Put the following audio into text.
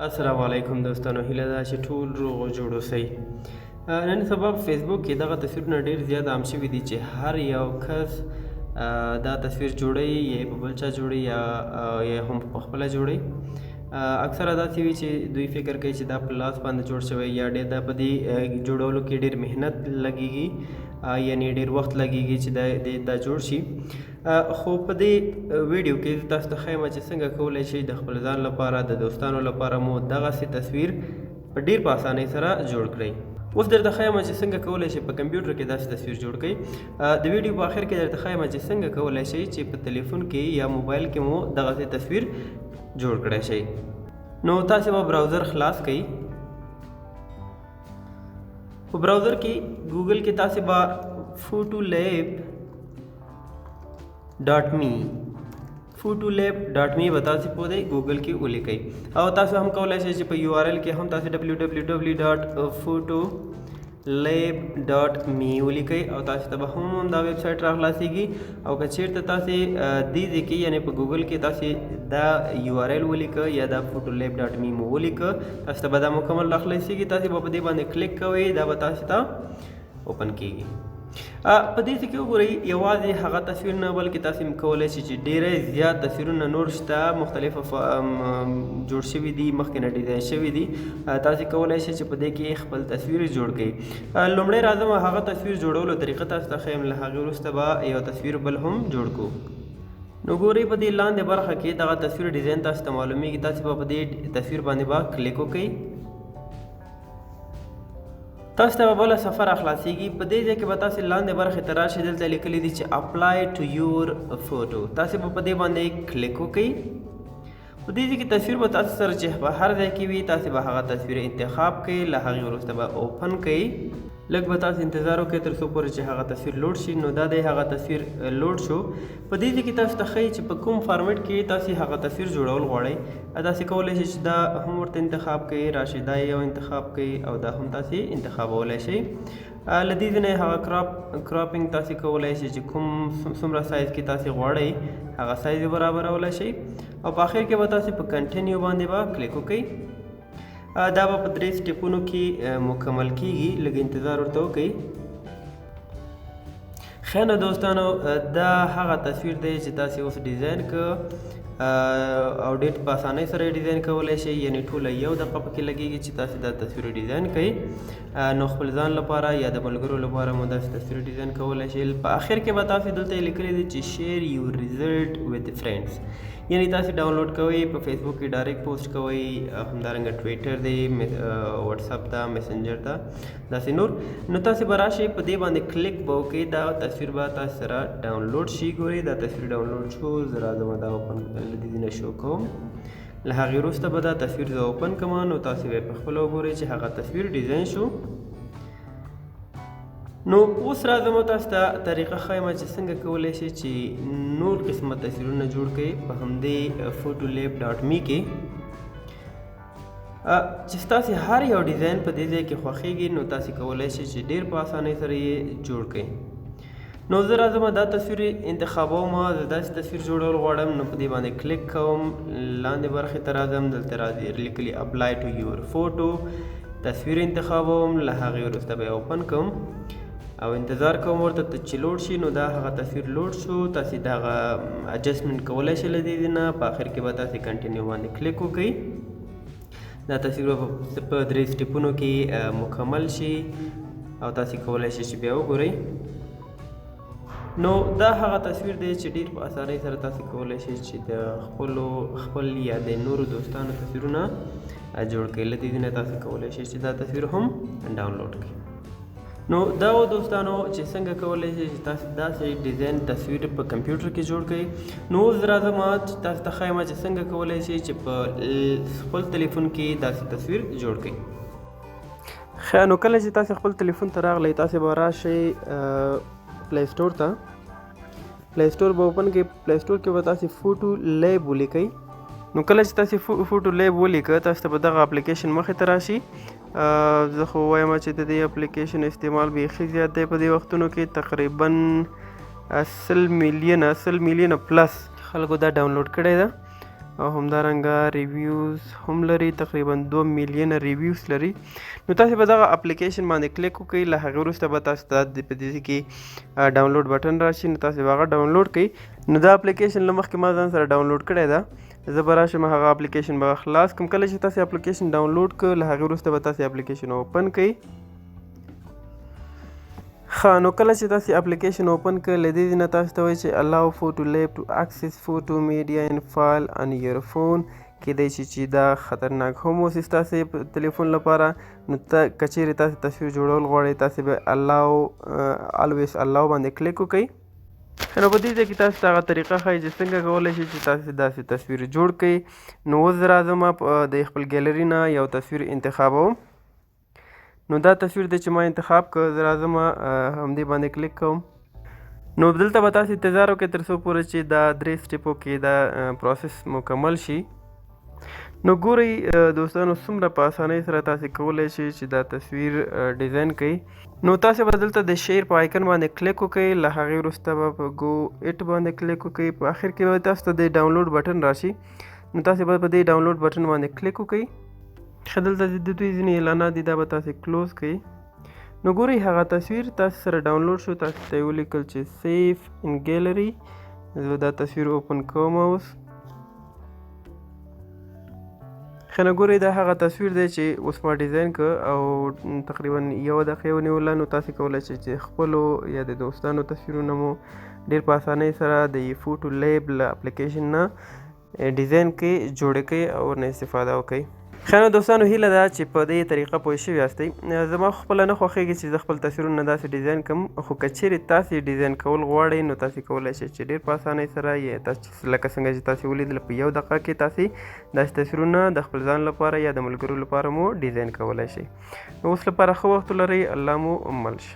السلام علیکم دوستانو، هیله ده چې ټول روغ او جوړ اوسئ. نن سبا په فیسبوک کې دغه تصویرونه ډېر زیات عام شوي دي چې هر یو کس دا تصویر جوړوي، یا یې په بل چا جوړوي یا هم په خپله جوړوي. اکثره داسې وي چې دوی فکر کوي چې دا په لاس باندې جوړ شوی، یا ډېر دا په دې جوړولو کې ډېر محنت لګېږي، یعنې ډېر وخت لګېږي چې دا جوړ شي. خو په دې ویډیو کې تاسو ته ښیم چې څنګه کولی شئ د خپل ځان لپاره، د دوستانو لپاره مو دغسې تصویر په ډېر په اسانۍ سره جوړ کړئ. اوس درته ښیم چې څنګه کولی شئ په کمپیوټر کې داسې تصویر جوړ کړئ. د ویډیو په آخر کې درته ښیم چې څنګه کولی شئ چې په تلیفون کې یا موبایل کې مو دغسې تصویر جوړ کړی شئ. نو تاسې به براوزر خلاص کړئ. په براوزر کې ګوګل کې تاسې به photolab.me به تاسې په دې ګوګل کې ولیکئ، او تاسو هم کولی شئ چې په URL کې هم تاسې www.photolab.me ولیکئ، او تاسو ته به هم دا ویب سایټ راخلاصېږي. او که چېرته تاسې دې ځای کې یعنې په ګوګل کې تاسې دا URL ولیکه یا دا photolab.me مو ولیکه، تاسو ته به دا مکمل راخلاصېږي. تاسې به په دې باندې کلیک کوئ، دا به تاسې ته اوپن کېږي. په دې کې وګورئ یوازې هغه تصویر نه، بلکې تاسې کولی شئ چې ډېری زیات تصویرونه نور شته، مختلف جوړ شوي دي، مخکې نه ډیزاین شوي دي. تاسې کولی شئ چې په دې کې خپل تصویر جوړ کړئ. لومړی راځم هغه تصویر جوړولو طریقه تاسو ته ښیم، له هغې وروسته به یو تصویر بل هم جوړ کړو. نو ګورئ په دې لاندې برخه کې دغه تصویر ډیزاین تاسو ته معلومیږي. تاسې به په دې تصویر باندې به کلیک وکړئ. تاسو ته به بله صفحه راخلاصېږي. په دې ځای کې به تاسې لاندې برخې ته راشئ، دلته لیکلي دي چې اپلای ټو یور فوټو. تاسې به په دې باندې کلیک وکړئ. په دې ځای کې تصویر به تاسو سره چې په هر ځای کې وي، تاسې به هغه تصویر انتخاب کړئ، له هغې وروسته به اوپن کړئ. لږ به تاسو انتظار وکړئ تر څو پورې چې هغه تصویر لوډ شي. نو دا دی هغه تصویر لوډ شو. په دې ځای کې تاسو ته ښیي چې په کوم فارمیټ کې تاسې هغه تصویر جوړول غواړئ. تاسې کولی شئ چې دا هم ورته انتخاب کړئ، راشئ دا یو انتخاب کړئ، او دا هم تاسې انتخابولی شئ. له دې ځای نه هغه کراپینګ تاسې کولی شئ چې کوم څومره سایز کې تاسې غواړئ هغه سایز یې برابرولی شئ. او په آخر کې به تاسې په کنټینیو باندې به کلیک وکړئ. دا به په 3 سټیپونو کې مکمل کیږي. لږ انتظار ورته وکړئ. ښه نو دوستانو، دا هغه تصویر دی چې تاسې اوس ډیزاین کړ، او ډېر په اسانۍ سره یې ډیزاین کولی شئ، یعنې ټوله یو دقیقه پکې لګېږي چې تاسې دا تصویر ډیزاین کړئ. نو خپل ځان لپاره یا د ملګرو لپاره مو داسې تصویر ډیزاین کولی شئ. په آخر کې به تاسې دلته یې لیکلی دي چې شیر یور ریزلټ وذ فرینډز، یعنې تاسې ډاونلوډ کوئ، په فیسبوک کې ډایرکټ پوسټ کوئ، همدارنګه ټویټر دی، وټساپ ته، میسنجر ته، داسې نور. نو تاسې به راشئ، په دې باندې کلیک به وکړئ، دا تصویر به تاسې سره ډاونلوډ شي. ګورئ دا تصویر ډاونلوډ شو. زه راځم دا اوپن له دې نه شو کوم. له هغې وروسته به دا تصویر زه اوپن کړم. نو تاسې به یې په خپله وګورئ چې هغه تصویر ډیزاین شو. نو اوس راځم تاسو ته طریقه ښیم چې څنګه کولی شئ چې نور قسمه تصویرونه جوړ کړئ په همدې photolab.me کې، چې ستاسې هر یو ډیزاین په دې ځای کې خوښیږي. نو تاسې کولی شئ چې ډېر په اسانۍ سره یې جوړ کړئ. نو زه راځم دا تصویر انتخابوم، زه داسې تصویر جوړول غواړم. نو په دې باندې کلیک کوم، لاندې برخې ته راځم، دلته راځي لیکلي اپلای ټو یور فوټو. تصویر انتخابوم، له هغې وروسته به یې اوپن کوم او انتظار کوم ورته چې لوډ شي. نو دا هغه تصویر لوډ شو. تاسې دغه اډجسټمنټ کولی شئ له دې نه. په آخر کې به تاسې کنټینیو باندې کلیک وکړئ. دا تصویر به په 3 سټیپونو کې مکمل شي، او تاسې کولی شئ چې بیا وګورئ. نو دا هغه تصویر دی چې ډېر په اسانۍ سره تاسې کولی شئ چې د خپل یا د نورو دوستانو تصویرونه جوړ کړئ. له دې نه تاسې کولی شئ چې دا تصویر هم ډاونلوډ کړئ. نو دا و دوستانو چې څنګه کولی شئ چې تاسې داسې ډیزاین تصویر په کمپیوټر کې جوړ کړئ. نو اوس راځم چې تاسو ته ښیم چې څنګه کولی شئ چې په خپل تلیفون کې داسې تصویر جوړ کړئ. ښه نو کله چې تاسې خپل تلیفون ته راغلی، تاسې به راشئ پلی سټور ته. پلی سټور به اوپن کړئ. پلی سټور کې به تاسې photolab ولیکئ. نو کله چې تاسې photolab ولیکه، تاسو ته به دغه اپلیکیشن مخې ته راشي. زه خو وایم چې د دې اپلیکیشن استعمال بیخي زیات دی په دې وختونو کې. تقریبا 100 میلیونه پلس خلکو دا ډاونلوډ کړی ده. او همدارنګه ریویوز هم لري، تقریبا 2 میلیونه ریویوز لري. نو تاسې به دغه اپلیکیشن باندې کلیک وکړئ. له هغې وروسته به تاسو ته په دې کې ډاونلوډ بټن راشي، نو تاسې به هغه ډاونلوډ کړئ. نو دا اپلیکیشن له مخکې ما ځان سره ډاونلوډ کړی ده، زه به راشم هغه اپلیکیشن به خلاص کړم. کله چې تاسې اپلیکیشن ډاونلوډ کړ له هغې وروسته به تاسې اپلیکیشن اوپن کړئ. نو کله چې تاسې اپلیکیشن اوپن کړ له دې نه تاسو ته وایي چې allow photo lab to access photo media and file on your phone. کیدای شي چې دا خطرناک هم اوسي ستاسې په تلیفون لپاره. نو که چیرې تاسې تصویر جوړول غواړئ تاسې به always allow باندې کلیک وکړئ. نو په دې ځای کې تاسو ته هغه طریقه ښایي چې څنګه کولی شئ چې تاسې داسې تصویر جوړ کړئ. نو اوس زه راځم د خپل ګیلري نه یو تصویر انتخابوم. نو دا تصویر دی چې ما انتخاب کړ، زه راځم همدې باندې کلیک کوم. نو دلته به تاسې انتظار وکړئ تر څو پورې چې دا 3 سټیپو کې دا پروسس مکمل شي. نو ګورئ دوستانو څومره په اسانۍ سره تاسې کولی شئ چې دا تصویر ډیزاین کړئ. نو تاسې به دلته د شیر په آیکن باندې کلیک وکړئ، له هغې وروسته به په گو ایټ باندې کلیک وکړئ. په آخر کې به تاسو ته د ډاونلوډ بټن راشي، نو تاسې به په دې ډاونلوډ بټن باندې کلیک وکړئ. ښه دلته د دوی ځینې اعلانات دي، دا به تاسې کلوز کړئ. نو ګورئ هغه تصویر تاسې سره ډاونلوډ شو، تاسې ته یې ولیکل چې سیف ان ګیلري. زه دا تصویر اوپن کوم اوس. ښه نو ګورئ دا هغه تصویر دی چې اوس ما ډیزاین کړ او تقریبا 1 دقیقه ونیوله. نو تاسې کولی شئ چې خپلو یا د دوستانو تصویرونه مو ډېر په اسانۍ سره د فوټو لیب له اپلیکیشن نه ډیزاین کړئ، جوړې کړئ او ورنه استفاده وکړئ. ښه نو دوستانو هیله ده چې په دې طریقه پوه شوي یاستئ. زما خپله نه خوښېږي چې زه خپل تصویرونه داسې ډیزاین کړم، خو که چیرې تاسې ډیزاین کول غواړئ نو تاسې کولی شئ چې ډېر په اسانۍ سره یا تاسې لکه څنګه چې تاسې ولیدل په 1 دقیقه کې تاسې داسې تصویرونه د خپل ځان لپاره یا د ملګرو لپاره مو ډیزاین کولی شئ. نو اوس لپاره ښه وخت ولرئ، الله مو مل شه.